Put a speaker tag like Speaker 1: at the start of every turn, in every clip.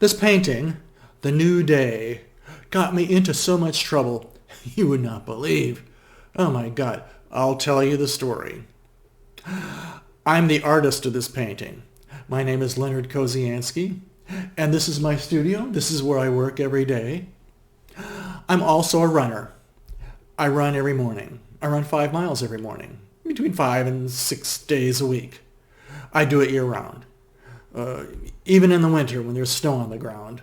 Speaker 1: This painting, The New Day, got me into so much trouble you would not believe. Oh my God, I'll tell you the story. I'm the artist of this painting. My name is Leonard Kozianski, and this is my studio. This is where I work every day. I'm also a runner. I run every morning. I run 5 miles every morning, between 5 and 6 days a week. I do it year-round, even in the winter when there's snow on the ground.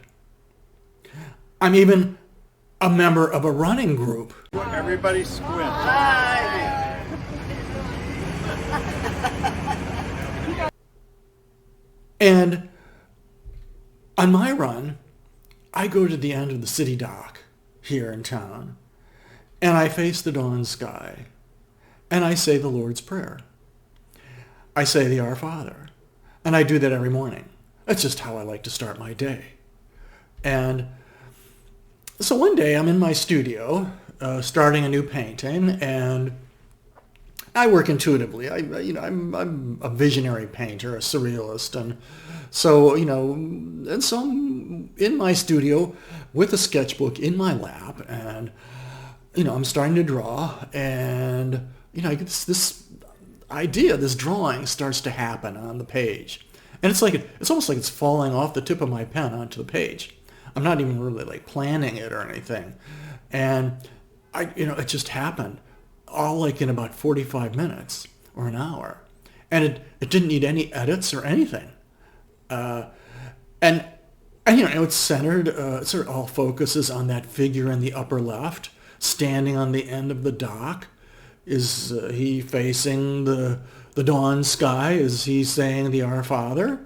Speaker 1: I'm even a member of a running group.
Speaker 2: Everybody squint.
Speaker 1: And on my run, I go to the end of the city dock here in town, and I face the dawn sky, and I say the Lord's Prayer. I say the Our Father, and I do that every morning. That's just how I like to start my day. And so one day I'm in my studio, starting a new painting, and I work intuitively. I'm a visionary painter, a surrealist, and so I'm in my studio with a sketchbook in my lap, and I'm starting to draw, and I get this idea, this drawing starts to happen on the page, and it's almost like it's falling off the tip of my pen onto the page. I'm not even really like planning it or anything, and it just happened. All like in about 45 minutes or an hour. And it didn't need any edits or anything. And it's centered, it sort of all focuses on that figure in the upper left, standing on the end of the dock. Is he facing the dawn sky? Is he saying the Our Father?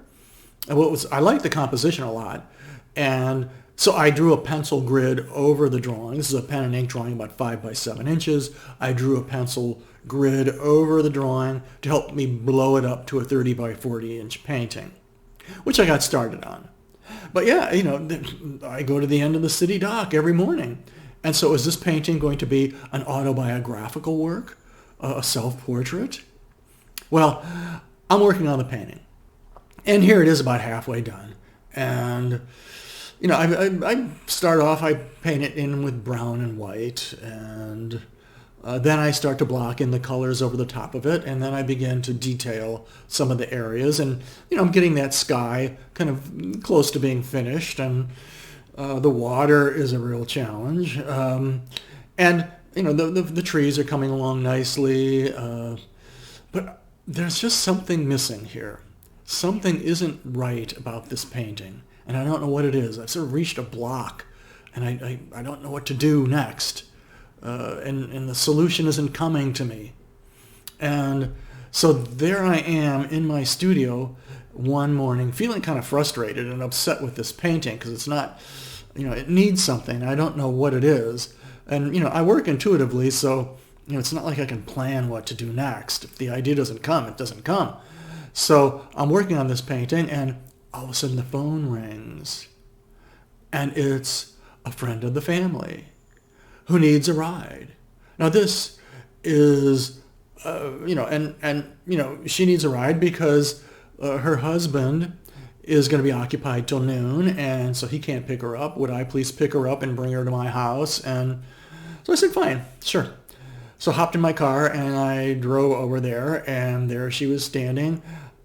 Speaker 1: I like the composition a lot. And so I drew a pencil grid over the drawing. This is a pen and ink drawing about 5 by 7 inches. I drew a pencil grid over the drawing to help me blow it up to a 30 by 40 inch painting, which I got started on. But yeah, I go to the end of the city dock every morning. And so is this painting going to be an autobiographical work, a self-portrait? Well, I'm working on the painting. And here it is about halfway done. And I start off, I paint it in with brown and white, and then I start to block in the colors over the top of it, and then I begin to detail some of the areas, and I'm getting that sky kind of close to being finished, and the water is a real challenge, and the trees are coming along nicely, but there's just something missing here. Something isn't right about this painting. And I don't know what it is. I've sort of reached a block, and I don't know what to do next. And the solution isn't coming to me. And so there I am in my studio one morning, feeling kind of frustrated and upset with this painting because it's not, it needs something. I don't know what it is. And, I work intuitively, so, it's not like I can plan what to do next. If the idea doesn't come, it doesn't come. So I'm working on this painting, and all of a sudden the phone rings, and it's a friend of the family who needs a ride. Now this is, she needs a ride because her husband is going to be occupied till noon, and so he can't pick her up. Would I please pick her up and bring her to my house? And so I said, fine, sure. So I hopped in my car, and I drove over there, and there she was standing,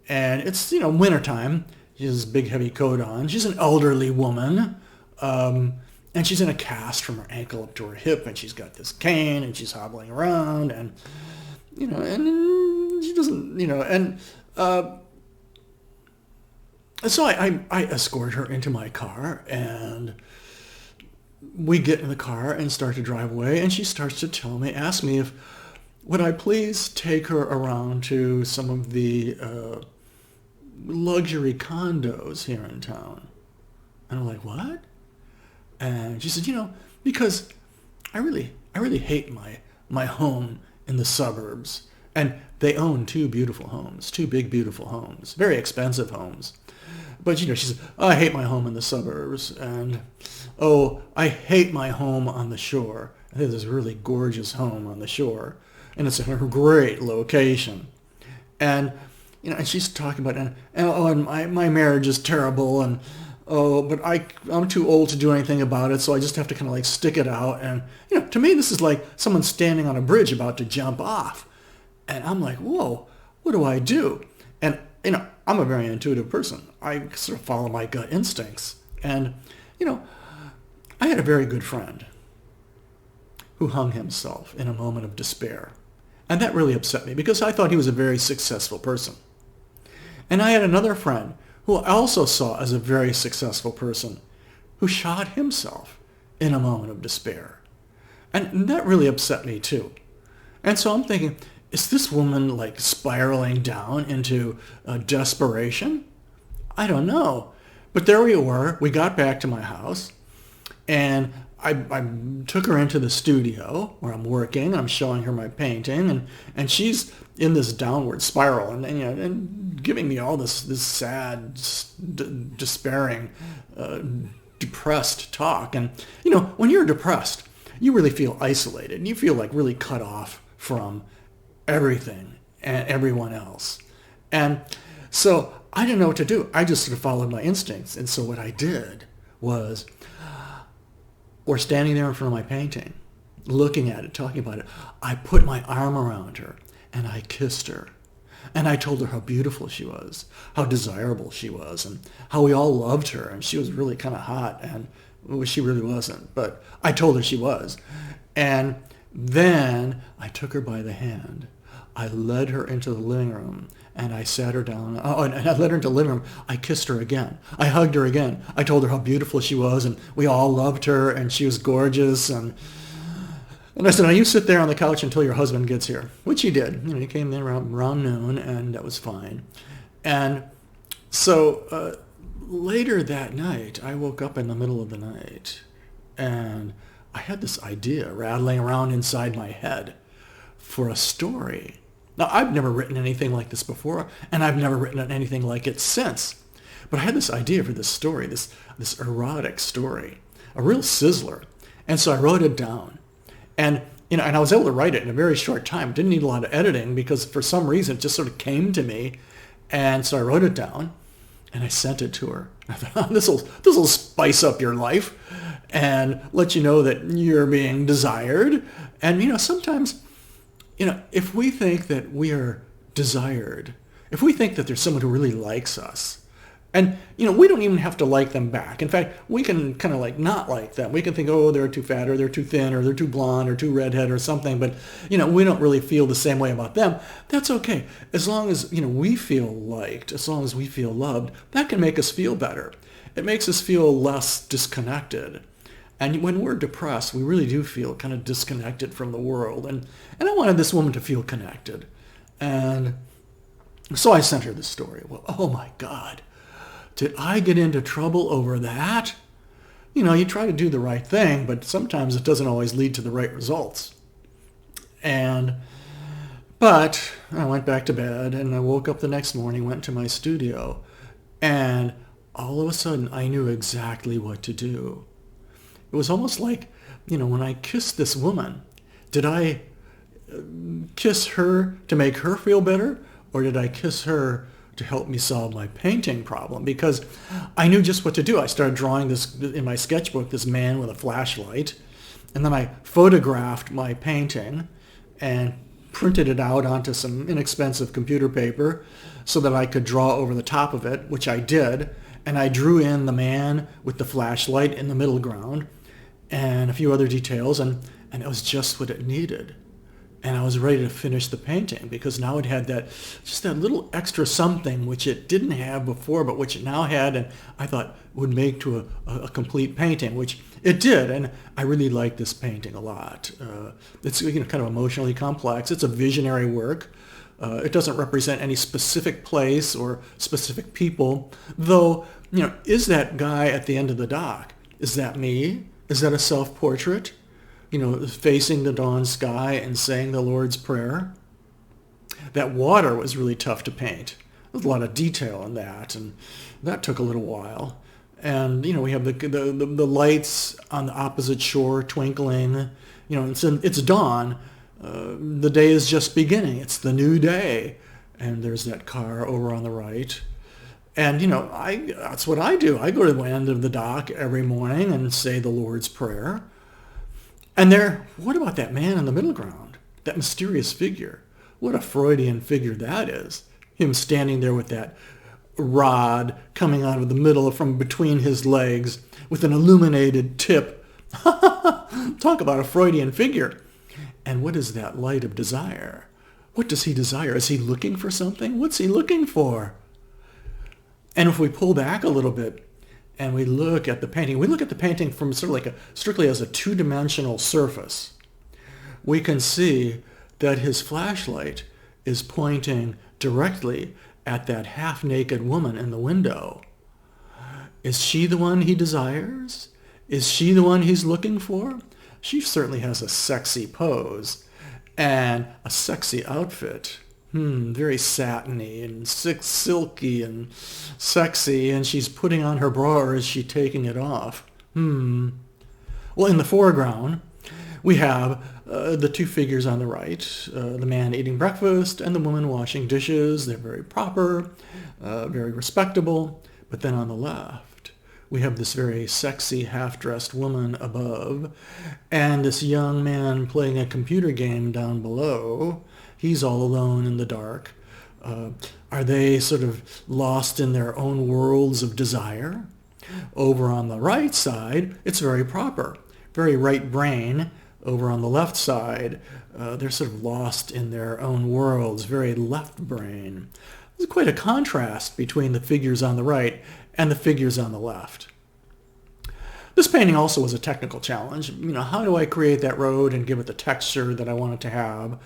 Speaker 1: and it's, wintertime. She has a big heavy coat on. She's an elderly woman, and she's in a cast from her ankle up to her hip, and she's got this cane, and she's hobbling around, and and she doesn't, so I escort her into my car, and we get in the car and start to drive away, and she starts to ask me if would I please take her around to some of the luxury condos here in town. And I'm like, what? And she said, because I really hate my home in the suburbs. And they own 2 beautiful homes, 2 big, beautiful homes, very expensive homes. But, she said, I hate my home in the suburbs. And, I hate my home on the shore. I have this really gorgeous home on the shore. And it's a great location. And, and she's talking about, and my marriage is terrible, and oh, but I'm too old to do anything about it, so I just have to kind of like stick it out. And, to me, this is like someone standing on a bridge about to jump off. And I'm like, whoa, what do I do? And, I'm a very intuitive person. I sort of follow my gut instincts. And, I had a very good friend who hung himself in a moment of despair. And that really upset me because I thought he was a very successful person. And I had another friend who I also saw as a very successful person who shot himself in a moment of despair. And that really upset me too. And so I'm thinking, is this woman like spiraling down into desperation? I don't know. But there we were. We got back to my house and I took her into the studio where I'm working. I'm showing her my painting, and she's in this downward spiral, and giving me all this sad, despairing, depressed talk. And when you're depressed, you really feel isolated, and you feel like really cut off from everything and everyone else. And so I didn't know what to do. I just sort of followed my instincts. And so what I did was, or standing there in front of my painting, looking at it, talking about it, I put my arm around her and I kissed her. And I told her how beautiful she was, how desirable she was, and how we all loved her. And she was really kind of hot, and well, she really wasn't, but I told her she was. And then I took her by the hand. I led her into the living room, and I sat her down. Oh, and I led her into the living room. I kissed her again. I hugged her again. I told her how beautiful she was, and we all loved her, and she was gorgeous. And I said, now you sit there on the couch until your husband gets here, which he did. He came in around noon, and that was fine. And so later that night, I woke up in the middle of the night, and I had this idea rattling around inside my head for a story. Now, I've never written anything like this before, and I've never written anything like it since. But I had this idea for this story, this erotic story, a real sizzler. And so I wrote it down. And, and I was able to write it in a very short time. Didn't need a lot of editing because for some reason it just sort of came to me. And so I wrote it down, and I sent it to her. I thought, this'll spice up your life and let you know that you're being desired. And, sometimes, if we think that we are desired, if we think that there's someone who really likes us, and, we don't even have to like them back. In fact, we can kind of like not like them. We can think, oh, they're too fat, or they're too thin, or they're too blonde, or too redhead, or something. But, we don't really feel the same way about them. That's okay. As long as, we feel liked, as long as we feel loved, that can make us feel better. It makes us feel less disconnected. And when we're depressed, we really do feel kind of disconnected from the world. And I wanted this woman to feel connected. And so I sent her this story. Well, oh my God, did I get into trouble over that? You try to do the right thing, but sometimes it doesn't always lead to the right results. But I went back to bed, and I woke up the next morning, went to my studio, and all of a sudden I knew exactly what to do. It was almost like, when I kissed this woman, did I kiss her to make her feel better, or did I kiss her to help me solve my painting problem? Because I knew just what to do. I started drawing this in my sketchbook, this man with a flashlight, and then I photographed my painting and printed it out onto some inexpensive computer paper so that I could draw over the top of it, which I did. And I drew in the man with the flashlight in the middle ground and a few other details, and it was just what it needed. And I was ready to finish the painting because now it had that little extra something which it didn't have before, but which it now had, and I thought would make to a complete painting, which it did. And I really like this painting a lot. It's kind of emotionally complex. It's a visionary work. It doesn't represent any specific place or specific people, though, is that guy at the end of the dock? Is that me? Is that a self-portrait? Facing the dawn sky and saying the Lord's Prayer? That water was really tough to paint. There's a lot of detail in that, and that took a little while. And, we have the lights on the opposite shore twinkling. It's dawn. The day is just beginning. It's the new day. And there's that car over on the right. And, that's what I do. I go to the end of the dock every morning and say the Lord's Prayer. And what about that man in the middle ground? That mysterious figure? What a Freudian figure that is. Him standing there with that rod coming out of the middle from between his legs with an illuminated tip. Talk about a Freudian figure. And what is that light of desire? What does he desire? Is he looking for something? What's he looking for? And if we pull back a little bit and we look at the painting from sort of strictly as a two-dimensional surface, we can see that his flashlight is pointing directly at that half-naked woman in the window. Is she the one he desires? Is she the one he's looking for? She certainly has a sexy pose and a sexy outfit. Very satiny and silky and sexy, and she's putting on her bra, or is she taking it off? Well, in the foreground, we have the two figures on the right, the man eating breakfast and the woman washing dishes. They're very proper, very respectable. But then on the left, we have this very sexy half-dressed woman above and this young man playing a computer game down below. He's all alone in the dark. Are they sort of lost in their own worlds of desire? Over on the right side, it's very proper, very right brain. Over on the left side, they're sort of lost in their own worlds, very left brain. There's quite a contrast between the figures on the right and the figures on the left. This painting also was a technical challenge. How do I create that road and give it the texture that I want it to have?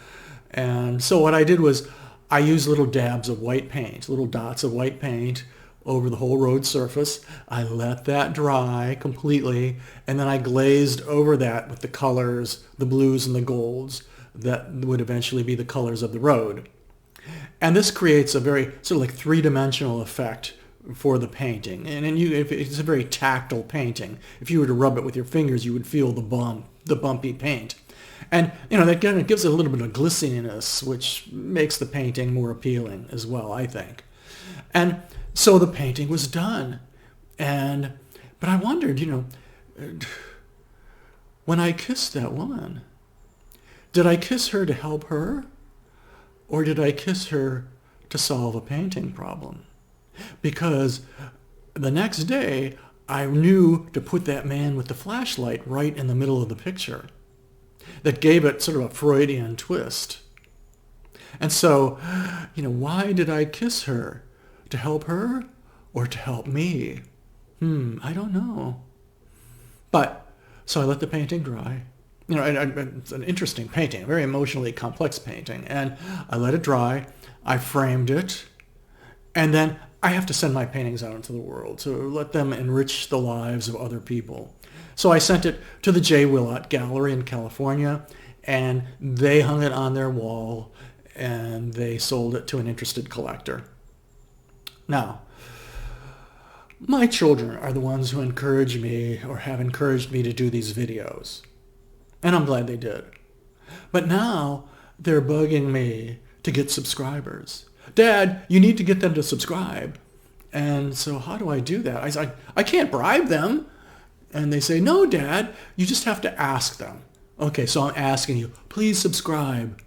Speaker 1: And so what I did was I used little dabs of white paint, little dots of white paint over the whole road surface. I let that dry completely, and then I glazed over that with the colors, the blues and the golds, that would eventually be the colors of the road. And this creates a very sort of like three-dimensional effect for the painting. And it's a very tactile painting. If you were to rub it with your fingers, you would feel the bumpy paint. And, that kind of gives it a little bit of glisteniness, which makes the painting more appealing as well, I think. And so the painting was done. But I wondered, when I kissed that woman, did I kiss her to help her? Or did I kiss her to solve a painting problem? Because the next day, I knew to put that man with the flashlight right in the middle of the picture. That gave it sort of a Freudian twist. And so, why did I kiss her? To help her or to help me? I don't know. But, so I let the painting dry. It's an interesting painting, a very emotionally complex painting. And I let it dry. I framed it. And then I have to send my paintings out into the world to let them enrich the lives of other people. So I sent it to the Willott Gallery in California, and they hung it on their wall, and they sold it to an interested collector. Now, my children are the ones who encourage me or have encouraged me to do these videos, and I'm glad they did. But now they're bugging me to get subscribers. Dad, you need to get them to subscribe. And so how do I do that? I can't bribe them. And they say, no, Dad, you just have to ask them. Okay, so I'm asking you, please subscribe.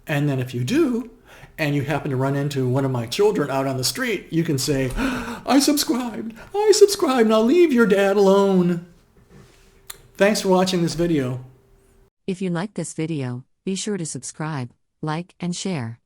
Speaker 1: And then if you do, and you happen to run into one of my children out on the street, you can say, I subscribed, now leave your dad alone. Thanks for watching this video.
Speaker 2: If you like this video, be sure to subscribe, like, and share.